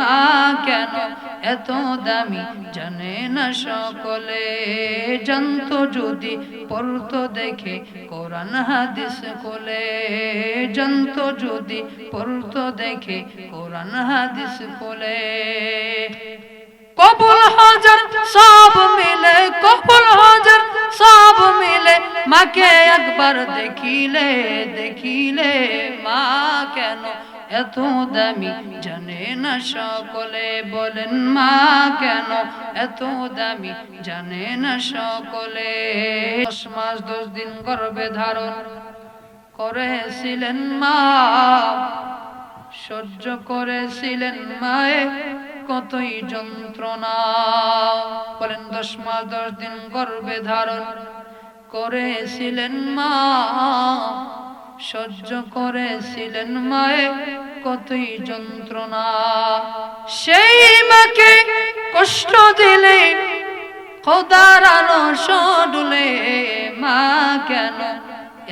মা কেন এত দামি জানে না সকলে। জানতো যদি পড়তো দেখে কোরআন হাদিস কোলে, জানতো যদি পড়তো দেখে কোরআন হাদিস কোলে। কবুল হাজার সব মিলে, কবুল হাজার সব মিলে, মাকে একবার দেখিলে দেখিলে মা কেন এত দামি জানে না সকলে। বলেন মা কেন এত দামি জানে না সকলে। 10 মাস 10 দিন গর্ভে ধারণ করেছিলেন মা, সহ্য করেছিলেন মায়ে কতই যন্ত্রণা। বলেন 10 মাস 10 দিন গর্ভে ধারণ করেছিলেন মা, সহ্য করেছিলেন মায়ে কতই যন্ত্রণা। সেই মাকে কষ্ট দিলে খোদার আরশ ডুলে। মা কেন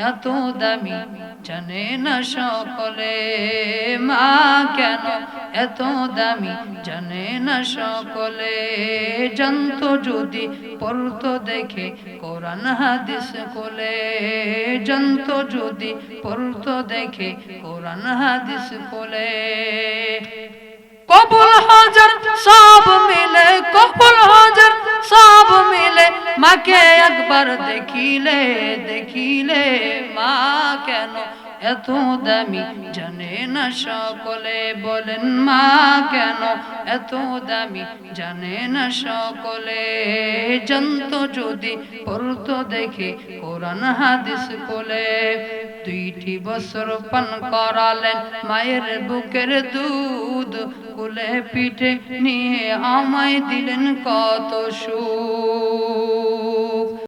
এত দামি জানে না সকলে। মা কেন এত দামি জানে না সকলে। জানতো যদি পড়তো দেখে কোরআন হাদিস কোলে, জানতো যদি পড়তো দেখে কোরআন হাদিস কোলে। কবুল হাজার সব মিলে, কবুল হাজার সব মিলে, মাকে একবার দেখিলে দেখিলে মা কেন এত দামি জানে না সকলে। বলেন মা কেন এত দামি জানে না সকলে। জানতো যদি পড়তো দেখে কোরআন হাদিস কোলে। 2টি বছর পান করালেন মায়ের বুকের দুধ, কোলে পিঠে নিয়ে আমায় দিলেন কত সুখ।